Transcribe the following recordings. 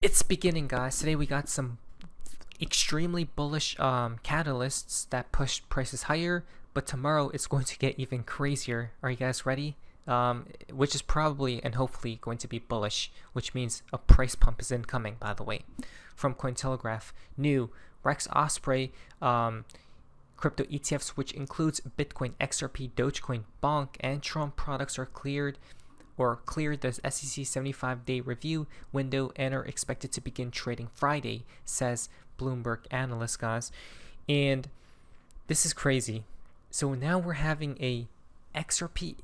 It's beginning, guys. Today we got some extremely bullish catalysts that push prices higher, but tomorrow it's going to get even crazier. Are you guys ready? Which is probably and hopefully going to be bullish, which means a price pump is incoming, by the way. From Cointelegraph, new Rex Osprey crypto ETFs, which includes Bitcoin, XRP, Dogecoin, Bonk, and Tron products are cleared the SEC 75-day review window and are expected to begin trading Friday, says Bloomberg analyst, guys. And this is crazy. So now we're having a XRP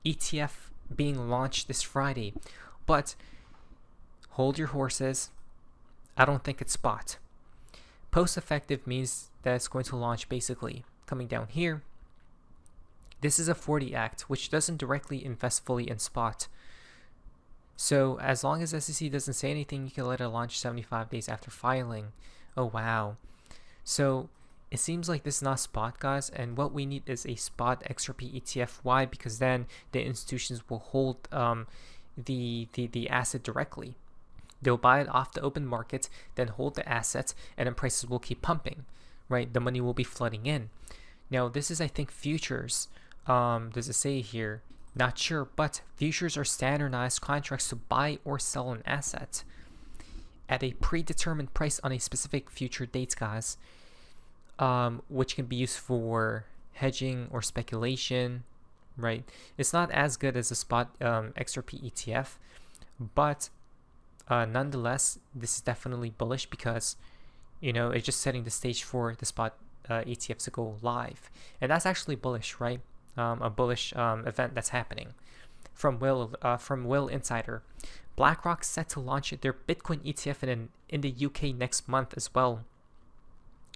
ETF being launched this Friday. But hold your horses. I don't think it's spot. Post-effective means that it's going to launch basically coming down here. This is a 40 Act, which doesn't directly invest fully in spot. So as long as SEC doesn't say anything, you can let it launch 75 days after filing. Oh, wow. So it seems like this is not spot, guys. And what we need is a spot XRP ETF. Why? Because then the institutions will hold the asset directly. They'll buy it off the open market, then hold the assets, and then prices will keep pumping, right? The money will be flooding in. Now, this is, I think, futures. Does it say here? Not sure, but futures are standardized contracts to buy or sell an asset at a predetermined price on a specific future date, guys, which can be used for hedging or speculation, right? It's not as good as a spot XRP ETF, but nonetheless, this is definitely bullish because, it's just setting the stage for the spot ETFs to go live. And that's actually bullish, right? A bullish event that's happening. From Will Insider, BlackRock set to launch their Bitcoin ETF in the UK next month as well.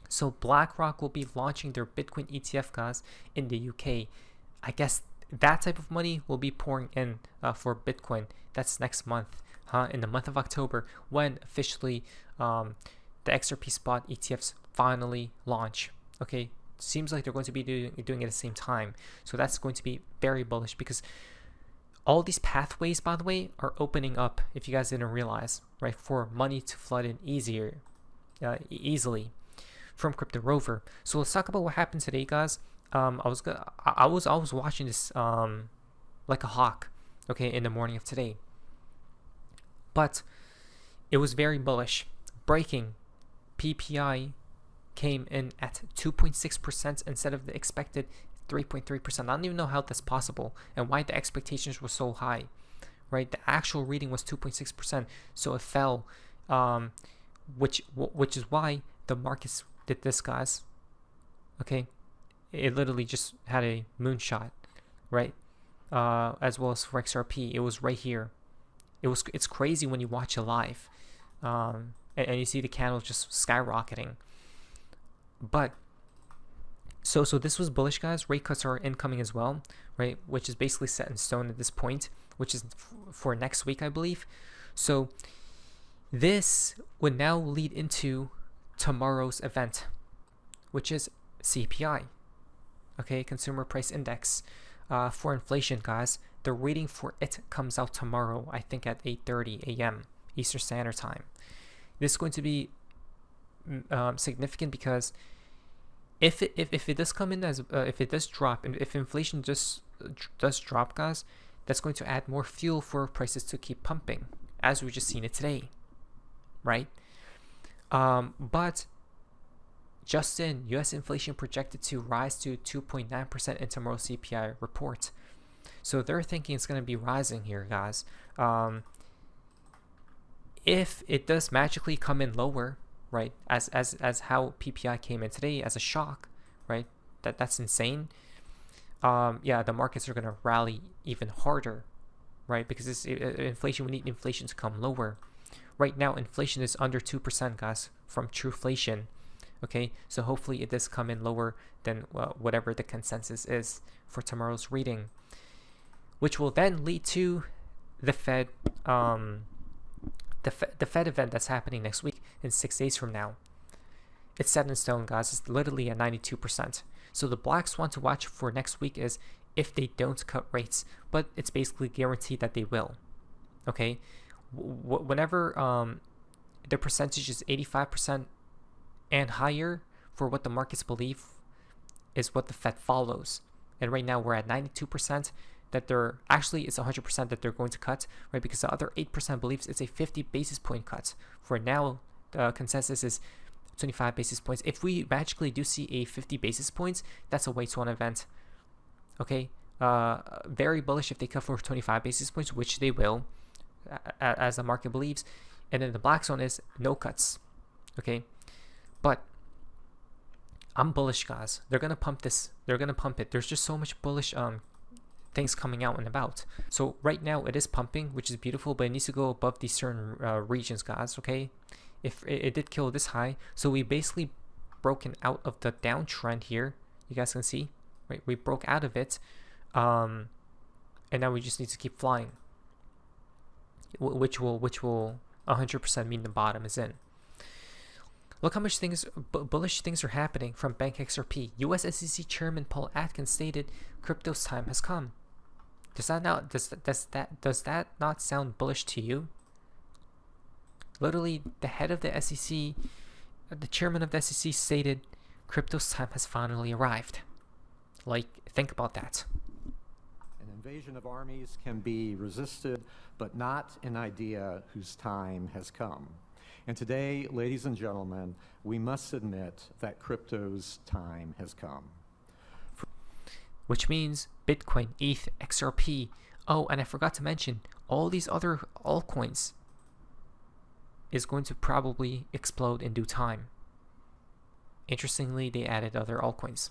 So BlackRock will be launching their Bitcoin ETF, guys, in the UK. I guess that type of money will be pouring in for Bitcoin. That's next month, in the month of October, when officially the XRP spot ETFs finally launch. Okay, seems like they're going to be doing it at the same time. So that's going to be very bullish because all these pathways, by the way, are opening up, if you guys didn't realize, right, for money to flood in easily from Crypto Rover. So let's talk about what happened today, guys. I was watching this like a hawk, okay, in the morning of today. But it was very bullish. Breaking PPI came in at 2.6% instead of the expected 3.3%. I don't even know how that's possible and why the expectations were so high, right? The actual reading was 2.6%, so it fell, which is why the markets did this, guys. Okay, it literally just had a moonshot, right? As well as for XRP, it was right here. It's crazy when you watch it live, and you see the candles just skyrocketing. But so this was bullish, guys. Rate cuts are incoming as well, right? Which is basically set in stone at this point, which is for next week, I believe. So this would now lead into tomorrow's event, which is CPI, okay, Consumer Price Index, for inflation, guys. The reading for it comes out tomorrow, I think at 8:30 a.m. Eastern Standard Time. This is going to be significant because if it does come in as if it does drop, and if inflation just does drop, guys, that's going to add more fuel for prices to keep pumping, as we've just seen it today, right? But just in, U.S. inflation projected to rise to 2.9% in tomorrow's CPI report. So they're thinking it's going to be rising here, guys. If it does magically come in lower, right, as how PPI came in today as a shock, right, that's insane. Yeah, the markets are going to rally even harder, right, because inflation, we need inflation to come lower. Right now, inflation is under 2%, guys, from Trueflation. Okay, so hopefully it does come in lower than whatever the consensus is for tomorrow's reading, which will then lead to the Fed, the Fed event that's happening next week in 6 days from now. It's set in stone, guys. It's literally at 92%. So the black swan to watch for next week is if they don't cut rates, but it's basically guaranteed that they will. Okay, whenever the percentage is 85% and higher for what the markets believe is what the Fed follows. And right now we're at 92% that they're actually, it's 100% that they're going to cut, right? Because the other 8% believes it's a 50 basis point cut. For now, the consensus is 25 basis points. If we magically do see a 50 basis points, that's a way to an event. Okay, very bullish if they cut for 25 basis points, which they will, as the market believes. And then the black zone is no cuts. Okay, but I'm bullish, guys. They're gonna pump this. They're gonna pump it. There's just so much bullish things coming out and about. So right now it is pumping, which is beautiful, but it needs to go above these certain regions, guys. Okay, if it did kill this high, so we basically broken out of the downtrend here. You guys can see, right? We broke out of it, and now we just need to keep flying, which will 100% mean the bottom is in. Look how much bullish things are happening from Bank XRP. US SEC Chairman Paul Atkins stated, "Crypto's time has come." Does that not sound bullish to you? Literally, the head of the SEC, the chairman of the SEC stated, "Crypto's time has finally arrived." Like, think about that. An invasion of armies can be resisted, but not an idea whose time has come. And today, ladies and gentlemen, we must admit that crypto's time has come. Which means Bitcoin, ETH, XRP. Oh, and I forgot to mention, all these other altcoins is going to probably explode in due time. Interestingly, they added other altcoins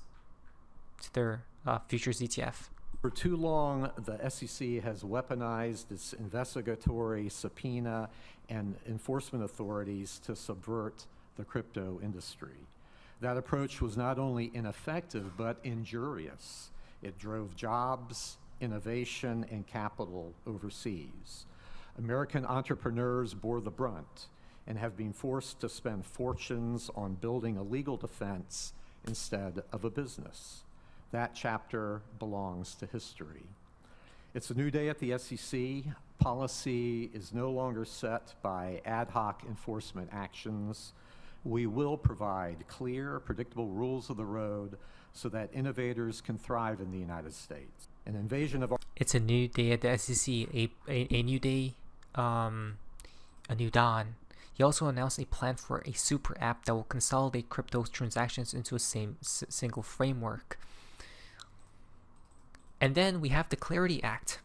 to their futures ETF. For too long, the SEC has weaponized its investigatory subpoena and enforcement authorities to subvert the crypto industry. That approach was not only ineffective, but injurious. It drove jobs, innovation, and capital overseas. American entrepreneurs bore the brunt and have been forced to spend fortunes on building a legal defense instead of a business. That chapter belongs to history. It's a new day at the SEC. Policy is no longer set by ad hoc enforcement actions. We will provide clear, predictable rules of the road so that innovators can thrive in the United States. An invasion of... It's a new day at the SEC, a new day, a new dawn. He also announced a plan for a super app that will consolidate crypto transactions into a single framework. And then we have the Clarity Act.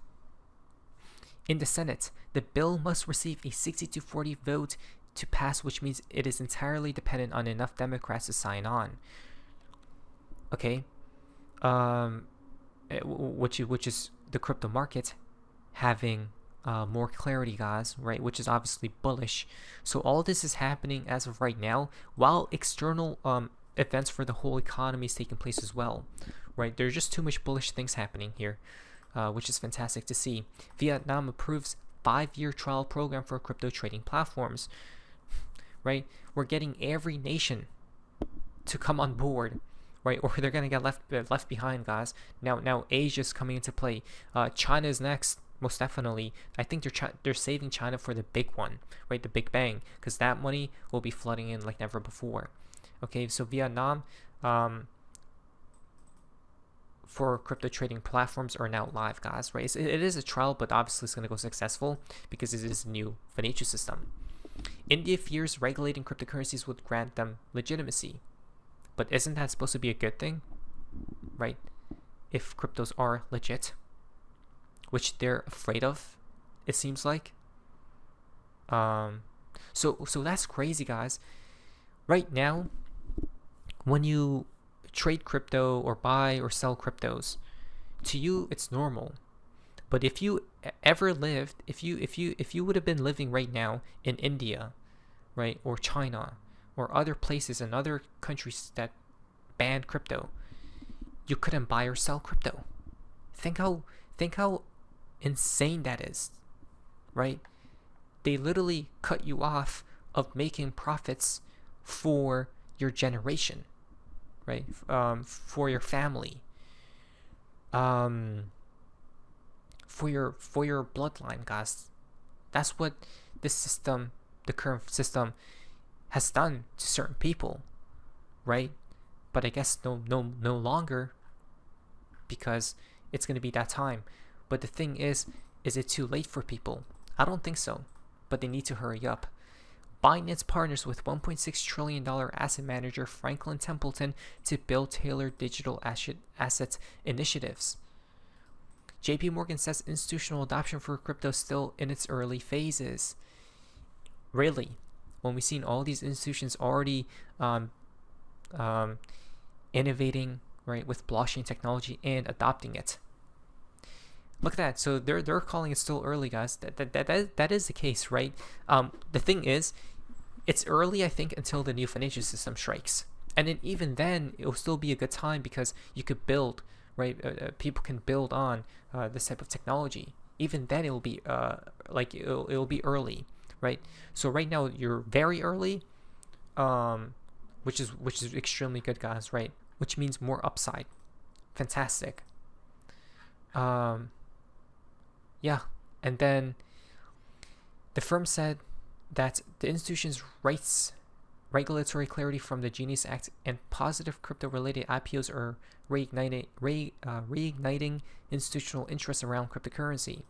In the Senate, the bill must receive a 60-40 vote to pass, which means it is entirely dependent on enough Democrats to sign on. Okay, which is the crypto market having more clarity, guys, right? Which is obviously bullish. So all this is happening as of right now, while external events for the whole economy is taking place as well. Right, there's just too much bullish things happening here, which is fantastic to see. Vietnam approves 5-year trial program for crypto trading platforms. Right, we're getting every nation to come on board, right, or they're gonna get left behind, guys. Now Asia's coming into play. China is next, most definitely. I think they're saving China for the big one, right, the Big Bang, because that money will be flooding in like never before. Okay, so Vietnam. For crypto trading platforms are now live, guys, right? It is a trial, but obviously it's going to go successful because it is a new financial system. India fears regulating cryptocurrencies would grant them legitimacy. But isn't that supposed to be a good thing, right? If cryptos are legit, which they're afraid of, it seems like. So that's crazy, guys. Right now, when you trade crypto or buy or sell cryptos, to you it's normal. But if you ever lived, if you would have been living right now in India, right, or China or other places and other countries that banned crypto, you couldn't buy or sell crypto. Think how insane that is, right? They literally cut you off of making profits for your generation, right? For your family, for your bloodline, guys. That's what this system, the current system, has done to certain people, right? But I guess no longer, because it's going to be that time. But the thing is it too late for people? I don't think so, but they need to hurry up. Binance partners with $1.6 trillion asset manager Franklin Templeton to build tailored digital asset initiatives. JP Morgan says institutional adoption for crypto still in its early phases. Really? When we've seen all these institutions already innovating, right, with blockchain technology and adopting it. Look at that. So they're calling it still early, guys. That is the case, right? The thing is, it's early, I think, until the new financial system strikes, and then even then, it will still be a good time because you could build, right? People can build on this type of technology. Even then, it will be it'll be early, right? So right now, you're very early, which is extremely good, guys, right? Which means more upside. Fantastic. Yeah, and then the firm said that the institution's rights, regulatory clarity from the Genius Act, and positive crypto-related IPOs are reigniting institutional interest around cryptocurrency.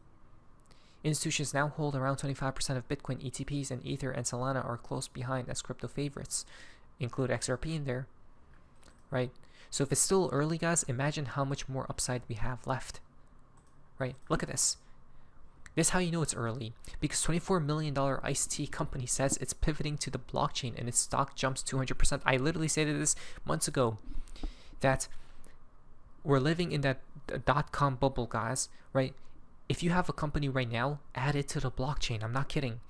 Institutions now hold around 25% of Bitcoin, ETPs, and Ether and Solana are close behind as crypto favorites. Include XRP in there, right? So if it's still early, guys, imagine how much more upside we have left, right? Look at this. This is how you know it's early, because $24 million iced tea company says it's pivoting to the blockchain and its stock jumps 200%. I literally said this months ago, that we're living in that .com bubble, guys, right? If you have a company right now, add it to the blockchain. I'm not kidding,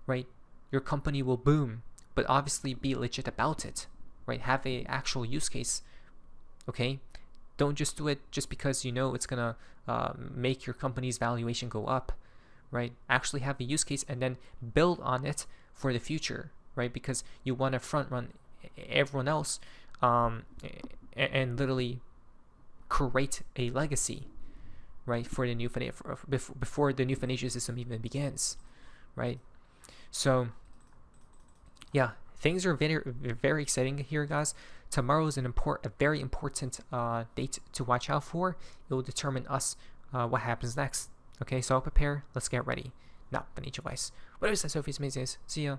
right? Your company will boom, but obviously be legit about it, right? Have a actual use case, okay? Don't just do it just because you know it's gonna make your company's valuation go up, right? Actually have a use case and then build on it for the future, right? Because you want to front run everyone else, and literally create a legacy, right? For the new before the new financial system even begins, right? So yeah, things are very, very exciting here, guys. Tomorrow is a very important date to watch out for. It will determine what happens next. Okay, so I'll prepare. Let's get ready. Not financial advice. What is that, Sophie's Mazes? See ya.